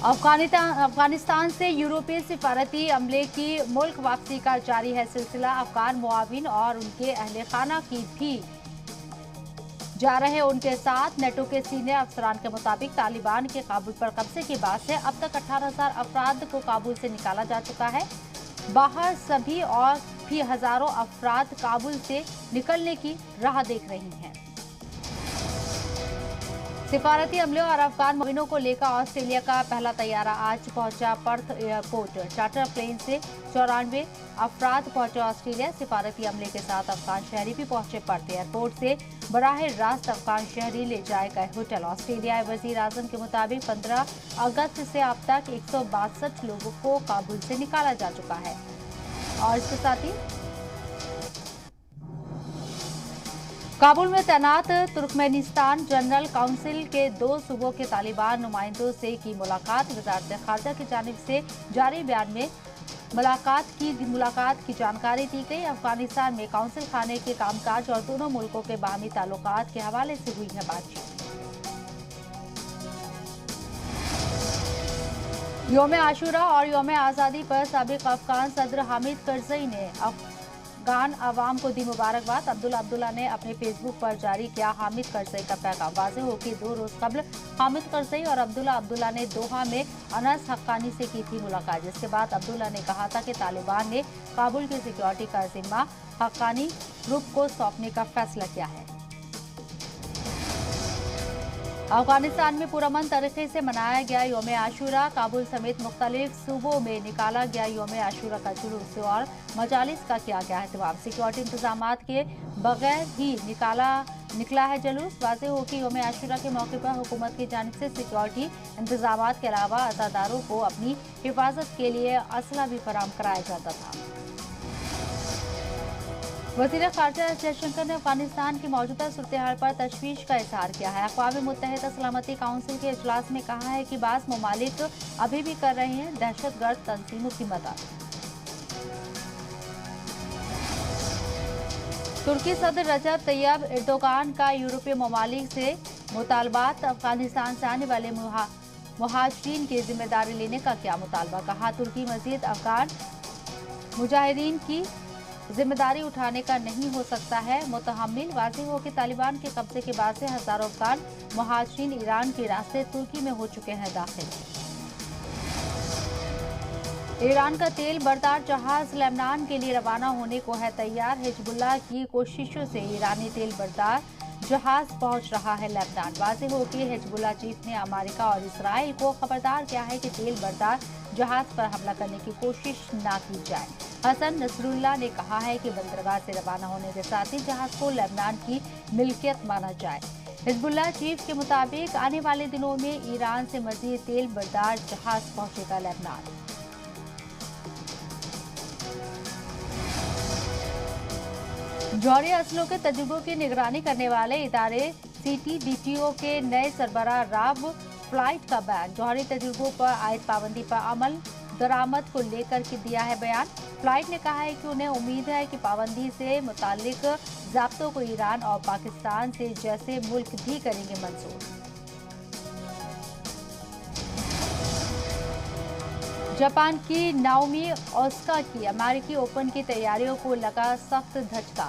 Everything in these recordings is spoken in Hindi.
अफगानिस्तान से यूरोपीय सिफारती अमले की मुल्क वापसी का जारी है सिलसिला। अफगान मुआविन और उनके अहले खाना की भी जा रहे उनके साथ। नेटो के सीनियर अफसरान के मुताबिक तालिबान के काबुल पर कब्जे के बाद से अब तक 18,000 अफराद को काबुल से निकाला जा चुका है। बाहर सभी और भी हजारों अफराद काबुल से निकलने की राह देख रही हैं। सिफारती अमले और अफगान मुआविनों को लेकर ऑस्ट्रेलिया का पहला तैयारा आज पहुंचा पर्थ एयरपोर्ट। चार्टर प्लेन से 94 अफराद पहुंचे ऑस्ट्रेलिया। सिफारती अमले के साथ अफगान शहरी भी पहुंचे पर्थ एयरपोर्ट से बराह रास्त अफगान शहरी ले जाए गए होटल। ऑस्ट्रेलियाई वजीर आजम के मुताबिक 15 अगस्त से अब तक 162 लोगों को काबुल से निकाला जा चुका है। और इसके साथ ही काबुल में तैनात तुर्कमेनिस्तान जनरल काउंसिल के 2 सूबों के तालिबान नुमाइंदों से की मुलाकात। वजारत खारजा की जानिब से जारी बयान में मुलाकात की जानकारी दी गई। अफगानिस्तान में काउंसिल खाने के कामकाज और दोनों मुल्कों के बाहमी ताल्लुकात के हवाले से हुई है बातचीत। यौम आशूरा और यौम आज़ादी पर साबिक अफगान सदर हामिद करजई ने अफगान आवाम को दी मुबारकबाद। अब्दुल्ला ने अपने फेसबुक पर जारी किया हामिद करजई का पैगाम। वाज़ेह हो कि 2 रोज कबल हामिद करजई और अब्दुल्ला ने दोहा में अनस हक्कानी से की थी मुलाकात, जिसके बाद अब्दुल्ला ने कहा था कि तालिबान ने काबुल की सिक्योरिटी का जिम्मा हक्कानी ग्रुप को सौंपने का फैसला किया है। अफगानिस्तान में पुरअमन तरीके से मनाया गया यौम आशूरा। काबुल समेत मुख्तलिफ सूबों में निकाला गया यौम आशूरा का जुलूस और मजालिस का किया गया एहतमाम। सिक्योरिटी इंतजाम के बगैर ही निकला है जुलूस। वाज़ेह हो कि यौम आशूरा के मौके पर हुकूमत की जानिब से सिक्योरिटी इंतजाम के अलावा अज़ादारों को अपनी हिफाजत के लिए असला भी फराहम कराया जाता था। वज़ीर ख़ारजा एस जयशंकर ने अफगानिस्तान की मौजूदा सूरत-ए-हाल पर तशवीश का इज़हार किया है। अक़वाम मुत्तहिदा सलामती काउंसिल के इजलास में कहा है कि बाज़ ममालिक अभी भी कर रहे हैं दहशतगर्द तंजीमों की मदद। तुर्की सदर रजब तैयब एर्दोगान का यूरोपीय ममालिक से मुतालबात। अफगानिस्तान से आने वाले मुहाजिरीन की जिम्मेदारी लेने का क्या मुतालबा। कहा तुर्की मजीद अफगान मुजाहिदीन की जिम्मेदारी उठाने का नहीं हो सकता है मुतहम्मिल। वाज़ेह हो कि तालिबान के कब्जे के बाद से हजारों अफगान मुहाजिरीन ईरान के रास्ते तुर्की में हो चुके हैं दाखिल। ईरान का तेल बरदार जहाज लेबनान के लिए रवाना होने को है तैयार। हिजबुल्लाह की कोशिशों से ईरानी तेल बरदार जहाज पहुंच रहा है लेबनान। वाज़ेह हो कि हिजबुल्लाह चीफ ने अमेरिका और इसराइल को खबरदार किया है कि तेल बरदार जहाज पर हमला करने की कोशिश न की जाए। हसन नसरुल्लाह ने कहा है कि बंदरगाह से रवाना होने के साथ ही जहाज को लेबनान की मिल्कियत माना जाए। हिजबुल्लाह चीफ के मुताबिक आने वाले दिनों में ईरान से मजीद तेल बरदार जहाज पहुंचेगा लेबनान। जौहरी असलों के तजुर्बों की निगरानी करने वाले इदारे CTDTO के नए सरबराह राव फ्लाइट का बयान। जौहरी तजुर्बों पर आयद पाबंदी पर अमल दरामद को लेकर के दिया है बयान। फ्लाइट ने कहा है कि उन्हें उम्मीद है कि पाबंदी से मुतालिक ज़ाब्तों को ईरान और पाकिस्तान से जैसे मुल्क भी करेंगे मंजूर। जापान की नाओमी ओसाका की अमेरिकी ओपन की तैयारियों को लगा सख्त धचका।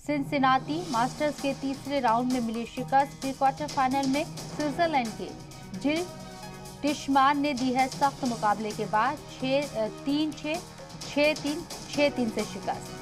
सिनसिनाटी मास्टर्स के तीसरे राउंड में मिली शिकस्त। प्री क्वार्टर फाइनल में स्विट्जरलैंड के जिल टिशमान ने दी है सख्त मुकाबले के बाद 6-3, 6-3, 6-3 से शिकस्त।